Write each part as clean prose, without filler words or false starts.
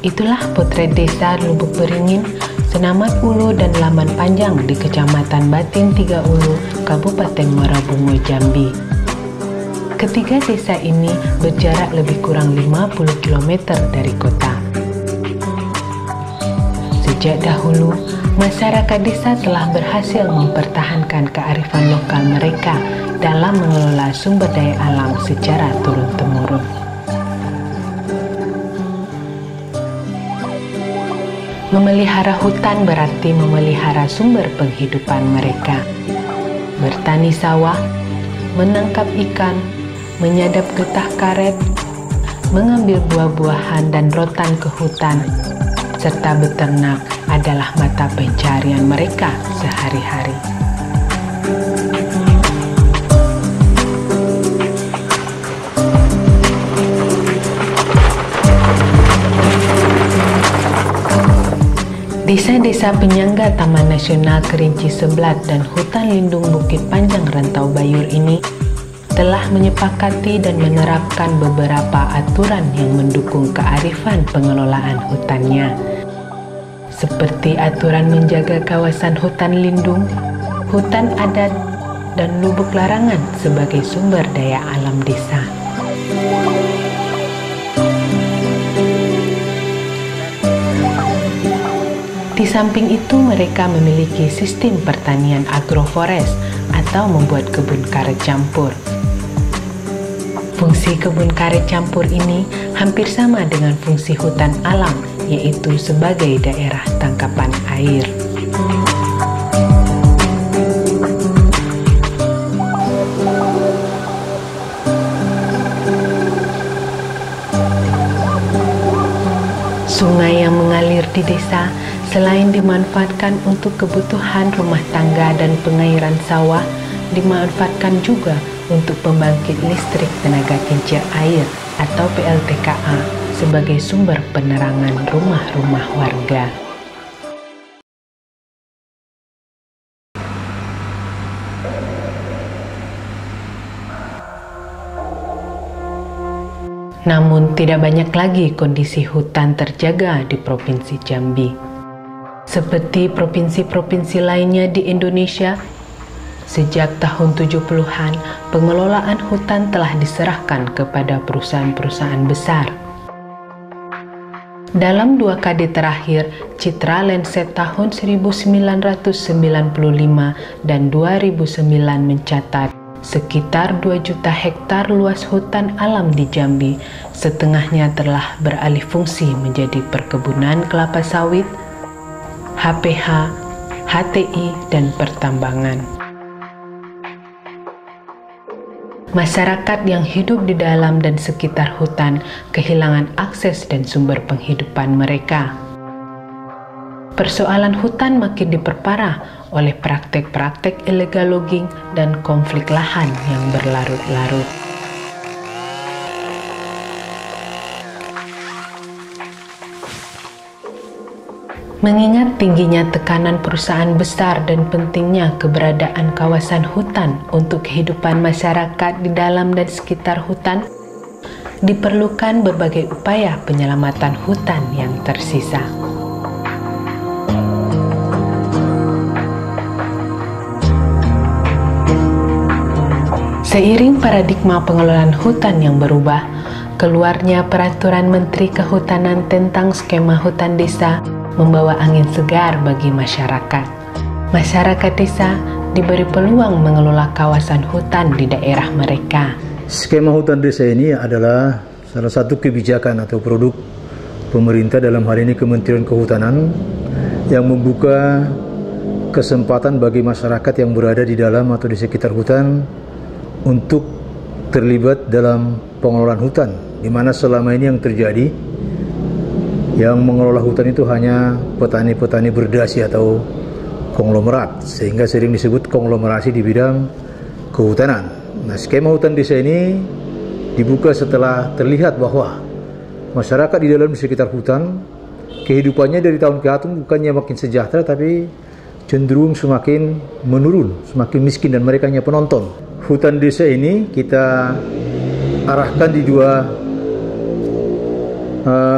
Itulah potret desa Lubuk Beringin, Senaman Ulu dan Laman Panjang di Kecamatan Batin 3 Ulu, Kabupaten Muara Bungo, Jambi. Ketiga desa ini berjarak lebih kurang 50 km dari kota. Sejak dahulu, masyarakat desa telah berhasil mempertahankan kearifan lokal mereka dalam mengelola sumber daya alam secara turun-temurun. Memelihara hutan berarti memelihara sumber penghidupan mereka. Bertani sawah, menangkap ikan, menyadap getah karet, mengambil buah-buahan dan rotan ke hutan, serta beternak adalah mata pencarian mereka sehari-hari. Desa-desa penyangga Taman Nasional Kerinci Seblat dan Hutan Lindung Bukit Panjang Rantau Bayur ini telah menyepakati dan menerapkan beberapa aturan yang mendukung kearifan pengelolaan hutannya, seperti aturan menjaga kawasan hutan lindung, hutan adat, dan lubuk larangan sebagai sumber daya alam desa. Di samping itu, mereka memiliki sistem pertanian agroforest atau membuat kebun karet campur. Fungsi kebun karet campur ini hampir sama dengan fungsi hutan alam, yaitu sebagai daerah tangkapan air. Sungai yang mengalir di desa selain dimanfaatkan untuk kebutuhan rumah tangga dan pengairan sawah, dimanfaatkan juga untuk pembangkit listrik tenaga kincir air atau PLTKA sebagai sumber penerangan rumah-rumah warga. Namun tidak banyak lagi kondisi hutan terjaga di Provinsi Jambi. Seperti provinsi-provinsi lainnya di Indonesia, sejak tahun 70-an, pengelolaan hutan telah diserahkan kepada perusahaan-perusahaan besar. Dalam 2 dekade terakhir, Citra Landsat tahun 1995 dan 2009 mencatat sekitar 2 juta hektar luas hutan alam di Jambi, setengahnya telah beralih fungsi menjadi perkebunan kelapa sawit, HPH, HTI, dan pertambangan. Masyarakat yang hidup di dalam dan sekitar hutan kehilangan akses dan sumber penghidupan mereka. Persoalan hutan makin diperparah oleh praktek-praktek illegal logging dan konflik lahan yang berlarut-larut. Mengingat tingginya tekanan perusahaan besar dan pentingnya keberadaan kawasan hutan untuk kehidupan masyarakat di dalam dan sekitar hutan, diperlukan berbagai upaya penyelamatan hutan yang tersisa. Seiring paradigma pengelolaan hutan yang berubah, keluarnya Peraturan Menteri Kehutanan tentang skema hutan desa membawa angin segar bagi masyarakat. Masyarakat desa diberi peluang mengelola kawasan hutan di daerah mereka. Skema hutan desa ini adalah salah satu kebijakan atau produk pemerintah, dalam hal ini Kementerian Kehutanan, yang membuka kesempatan bagi masyarakat yang berada di dalam atau di sekitar hutan untuk terlibat dalam pengelolaan hutan, di mana selama ini yang terjadi, yang mengelola hutan itu hanya petani-petani berdasi atau konglomerat, sehingga sering disebut konglomerasi di bidang kehutanan. Nah, skema hutan desa ini dibuka setelah terlihat bahwa masyarakat di dalam sekitar hutan, kehidupannya dari tahun ke tahun bukannya makin sejahtera, tapi cenderung semakin menurun, semakin miskin, dan mereka hanya penonton. Hutan desa ini kita arahkan di 2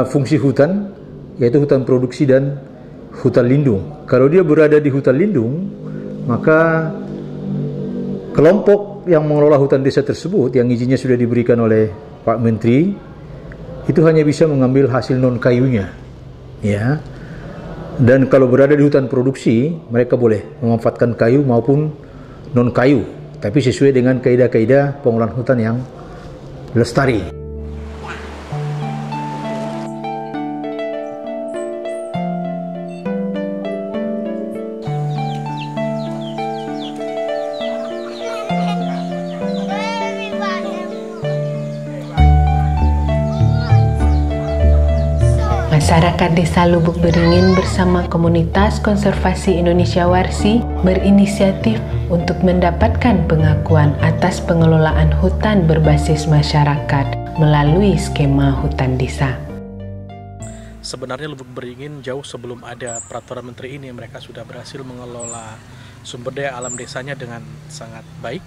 fungsi hutan. yaitu hutan produksi dan hutan lindung. Kalau dia berada di hutan lindung, maka kelompok yang mengelola hutan desa tersebut yang izinnya sudah diberikan oleh Pak Menteri itu hanya bisa mengambil hasil non kayunya, ya. Dan kalau berada di hutan produksi, mereka boleh memanfaatkan kayu maupun non kayu, tapi sesuai dengan kaidah-kaidah pengolahan hutan yang lestari. Masyarakat Desa Lubuk Beringin bersama Komunitas Konservasi Indonesia Warsi berinisiatif untuk mendapatkan pengakuan atas pengelolaan hutan berbasis masyarakat melalui skema hutan desa. Sebenarnya Lubuk Beringin jauh sebelum ada peraturan menteri ini, mereka sudah berhasil mengelola sumber daya alam desanya dengan sangat baik.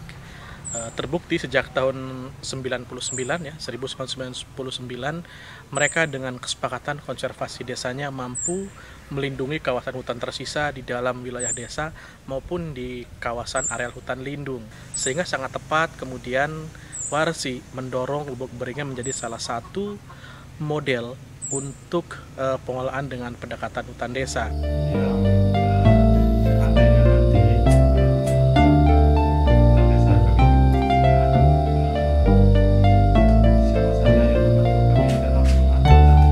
Terbukti sejak tahun 1999 mereka dengan kesepakatan konservasi desanya mampu melindungi kawasan hutan tersisa di dalam wilayah desa maupun di kawasan areal hutan lindung, sehingga sangat tepat kemudian Warsi mendorong Lubuk Beringin menjadi salah satu model untuk pengelolaan dengan pendekatan hutan desa.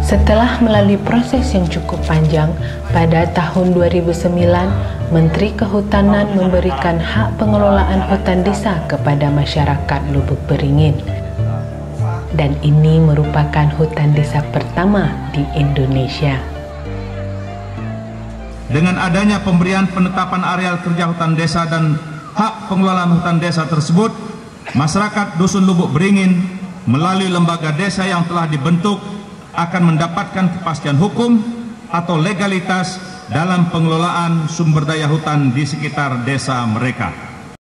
Setelah melalui proses yang cukup panjang, pada tahun 2009, Menteri Kehutanan memberikan hak pengelolaan hutan desa kepada masyarakat Lubuk Beringin. Dan ini merupakan hutan desa pertama di Indonesia. Dengan adanya pemberian penetapan areal kerja hutan desa dan hak pengelolaan hutan desa tersebut, masyarakat Dusun Lubuk Beringin melalui lembaga desa yang telah dibentuk akan mendapatkan kepastian hukum atau legalitas dalam pengelolaan sumber daya hutan di sekitar desa mereka.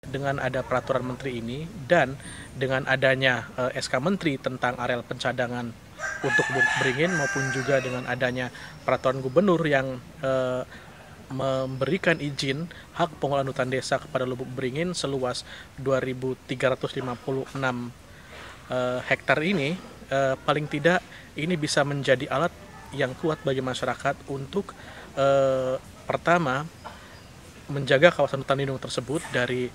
Dengan ada peraturan menteri ini dan dengan adanya SK Menteri tentang areal pencadangan untuk Lubuk Beringin maupun juga dengan adanya peraturan gubernur yang memberikan izin hak pengelolaan hutan desa kepada Lubuk Beringin seluas 2.356 hektar ini, paling tidak ini bisa menjadi alat yang kuat bagi masyarakat untuk pertama menjaga kawasan hutan lindung tersebut dari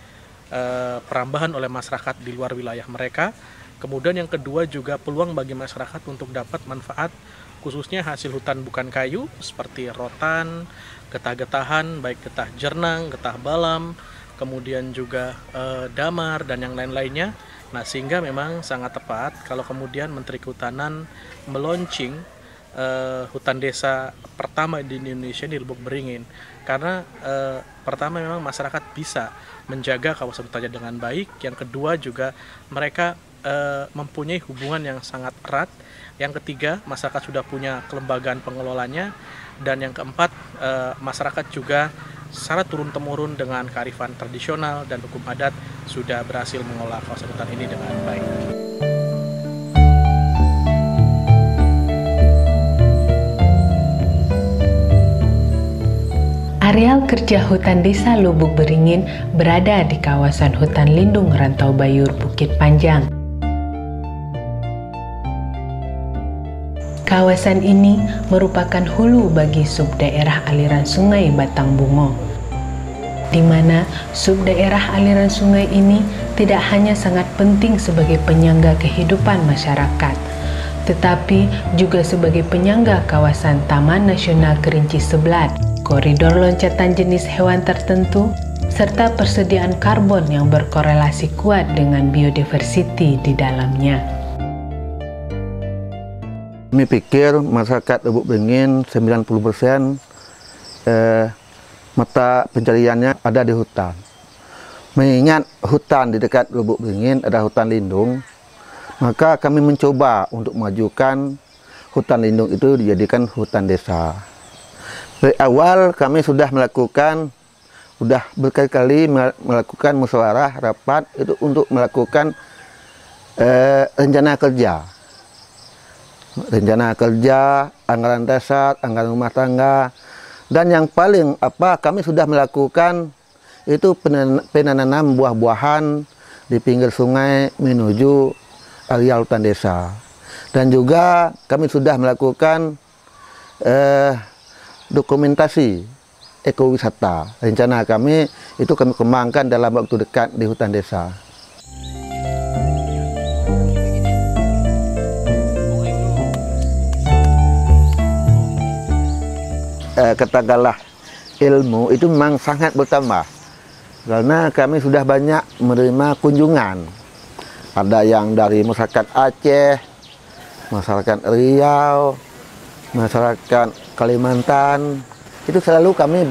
perambahan oleh masyarakat di luar wilayah mereka. Kemudian yang kedua juga peluang bagi masyarakat untuk dapat manfaat khususnya hasil hutan bukan kayu seperti rotan, getah-getahan, baik getah jernang, getah balam, kemudian juga damar dan yang lain-lainnya. Nah, sehingga memang sangat tepat kalau kemudian Menteri Kehutanan meluncing hutan desa pertama di Indonesia di Lubuk Beringin. Karena pertama memang masyarakat bisa menjaga kawasan hutannya dengan baik. Yang kedua juga mereka mempunyai hubungan yang sangat erat. Yang ketiga, masyarakat sudah punya kelembagaan pengelolanya. Dan yang keempat, masyarakat juga secara turun-temurun dengan kearifan tradisional dan hukum adat sudah berhasil mengolah kawasan hutan ini dengan baik. Areal kerja hutan desa Lubuk Beringin berada di kawasan hutan lindung Rantau Bayur Bukit Panjang. Kawasan ini merupakan hulu bagi subdaerah aliran sungai Batang Bungo, di mana subdaerah aliran sungai ini tidak hanya sangat penting sebagai penyangga kehidupan masyarakat, tetapi juga sebagai penyangga kawasan Taman Nasional Kerinci Seblat, koridor loncatan jenis hewan tertentu, serta persediaan karbon yang berkorelasi kuat dengan biodiversity di dalamnya. Kami pikir masyarakat Lubuk Beringin 90% mata pencariannya ada di hutan. Mengingat hutan di dekat Lubuk Beringin adalah hutan lindung, maka kami mencoba untuk memajukan hutan lindung itu dijadikan hutan desa. Dari awal kami sudah berkali-kali melakukan musyawarah rapat itu untuk melakukan rencana kerja. rencana kerja, anggaran dasar, anggaran rumah tangga, dan yang paling kami sudah melakukan itu penanaman buah-buahan di pinggir sungai menuju area hutan desa. Dan juga kami sudah melakukan dokumentasi ekowisata. Rencana kami itu kami kembangkan dalam waktu dekat di hutan desa. Katakanlah ilmu itu memang sangat bertambah karena kami sudah banyak menerima kunjungan. Ada yang dari masyarakat Aceh, masyarakat Riau, masyarakat Kalimantan. Itu selalu kami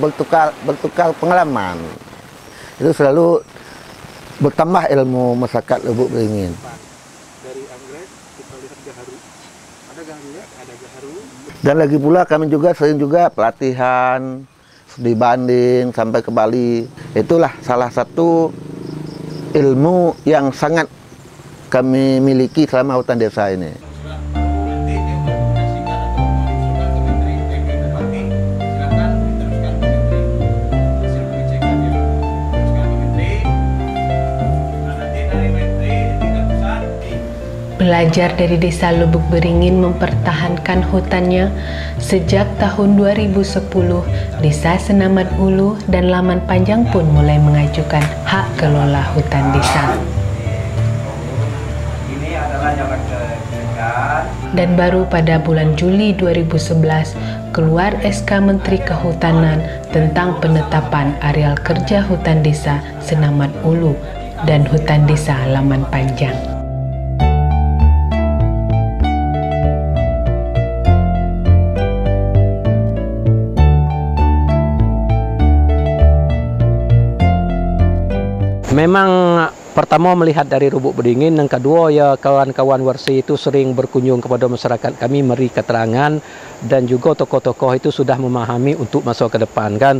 bertukar pengalaman. Itu selalu bertambah ilmu masyarakat Lubuk Beringin. Dari anggrek kita lihat gaharu. Ada gaharu ya? Ada gaharu. Dan lagi pula kami juga sering pelatihan studi banding sampai ke Bali. Itulah salah satu ilmu yang sangat kami miliki selama hutan desa ini. Belajar dari Desa Lubuk Beringin mempertahankan hutannya sejak tahun 2010, Desa Senaman Hulu dan Laman Panjang pun mulai mengajukan hak kelola hutan desa. Dan baru pada bulan Juli 2011 keluar SK Menteri Kehutanan tentang penetapan areal kerja hutan desa Senaman Hulu dan hutan desa Laman Panjang. Memang pertama melihat dari Lubuk Beringin, yang kedua ya kawan-kawan warsi itu sering berkunjung kepada masyarakat kami, memberi keterangan, dan juga tokoh-tokoh itu sudah memahami untuk masuk ke depan kan.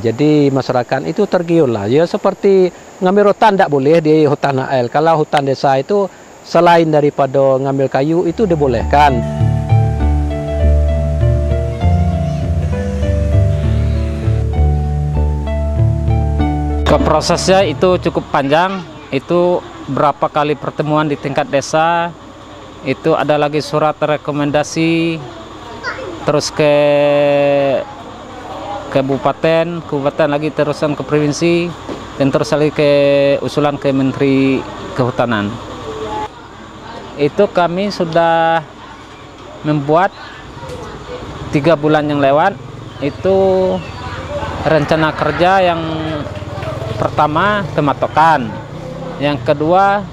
Jadi masyarakat itu tergiur lah. Ya seperti ngambil rotan tidak boleh di hutan AL. Kalau hutan desa itu selain daripada ngambil kayu itu dibolehkan. Prosesnya itu cukup panjang, itu berapa kali pertemuan di tingkat desa, itu ada lagi surat rekomendasi, terus ke kabupaten lagi terusan ke provinsi, dan terus lagi ke usulan ke Menteri Kehutanan. Itu kami sudah membuat 3 bulan yang lewat, itu rencana kerja yang pertama pematokan, yang kedua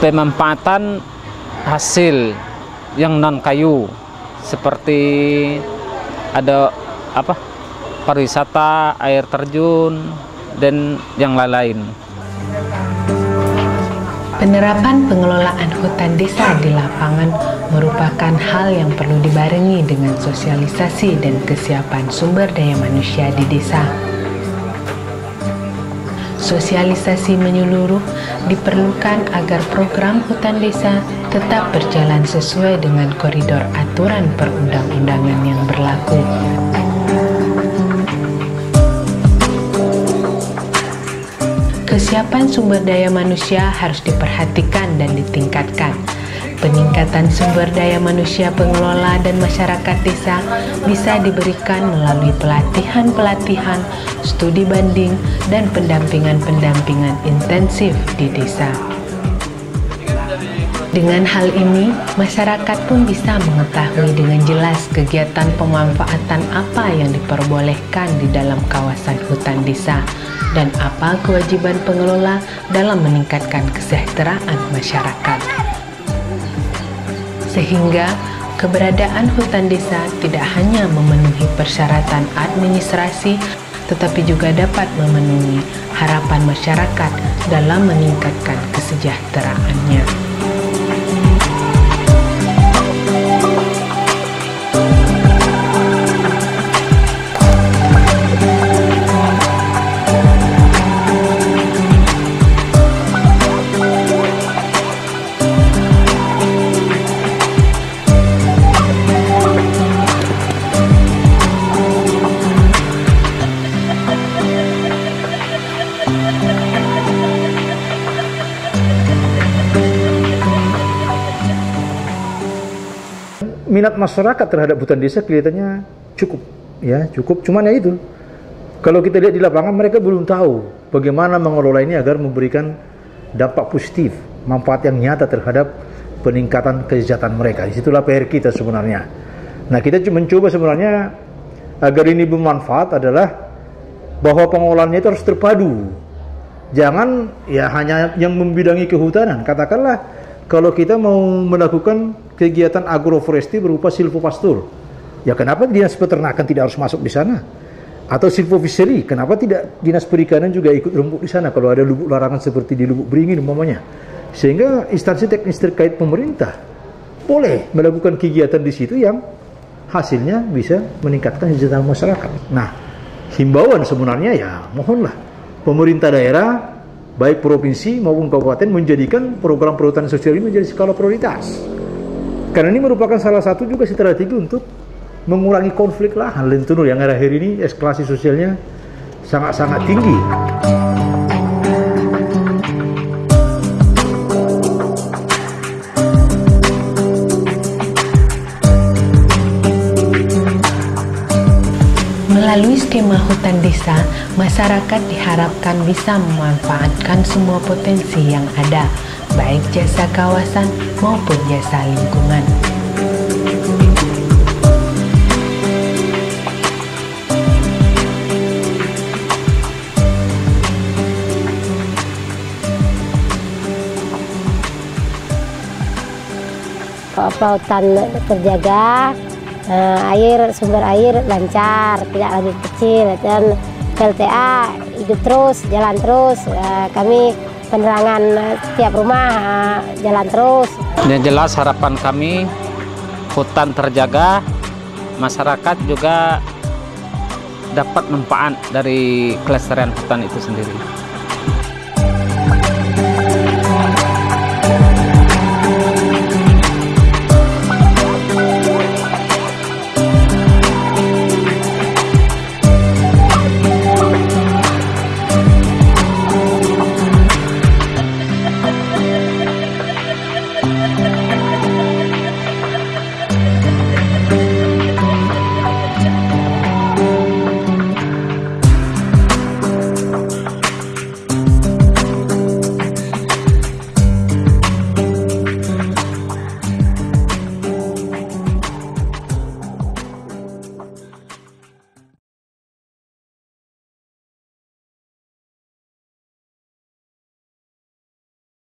pemanfaatan hasil yang non kayu seperti ada pariwisata, air terjun, dan yang lain-lain. Penerapan pengelolaan hutan desa di lapangan merupakan hal yang perlu dibarengi dengan sosialisasi dan kesiapan sumber daya manusia di desa. Sosialisasi menyeluruh diperlukan agar program hutan desa tetap berjalan sesuai dengan koridor aturan perundang-undangan yang berlaku. Kesiapan sumber daya manusia harus diperhatikan dan ditingkatkan. Peningkatan sumber daya manusia pengelola dan masyarakat desa bisa diberikan melalui pelatihan-pelatihan, studi banding, dan pendampingan-pendampingan intensif di desa. Dengan hal ini, masyarakat pun bisa mengetahui dengan jelas kegiatan pemanfaatan apa yang diperbolehkan di dalam kawasan hutan desa dan apa kewajiban pengelola dalam meningkatkan kesejahteraan masyarakat. Sehingga keberadaan hutan desa tidak hanya memenuhi persyaratan administrasi, tetapi juga dapat memenuhi harapan masyarakat dalam meningkatkan kesejahteraannya. minat masyarakat terhadap hutan desa kelihatannya cukup, ya cukup. Cuman ya itu, kalau kita lihat di lapangan mereka belum tahu bagaimana mengelola ini agar memberikan dampak positif, manfaat yang nyata terhadap peningkatan kesejahteraan mereka. Disitulah PR kita sebenarnya. Nah, kita mencoba sebenarnya agar ini bermanfaat adalah bahwa pengelolaannya itu harus terpadu. Jangan ya hanya yang membidangi kehutanan. Katakanlah kalau kita mau melakukan kegiatan agroforestry berupa silvopastur, ya kenapa dinas peternakan tidak harus masuk di sana? Atau silvofishery, kenapa tidak dinas perikanan juga ikut rembuk di sana kalau ada lubuk larangan seperti di Lubuk Beringin umpamanya? Sehingga instansi teknis terkait pemerintah boleh melakukan kegiatan di situ yang hasilnya bisa meningkatkan kesejahteraan masyarakat. Nah, himbauan sebenarnya ya mohonlah pemerintah daerah baik provinsi maupun kabupaten menjadikan program perhutanan sosial ini menjadi skala prioritas. Karena ini merupakan salah satu juga strategi untuk mengurangi konflik lahan Lentunur yang akhir ini eskalasi sosialnya sangat-sangat tinggi. Melalui skema hutan desa, masyarakat diharapkan bisa memanfaatkan semua potensi yang ada, baik jasa kawasan maupun jasa lingkungan. Apa hutan terjaga, sumber air lancar, tidak lagi kecil, dan PLTA hidup terus, jalan terus. Kami penerangan setiap rumah jalan terus. Yang jelas harapan kami hutan terjaga, masyarakat juga dapat manfaat dari kelestarian hutan itu sendiri.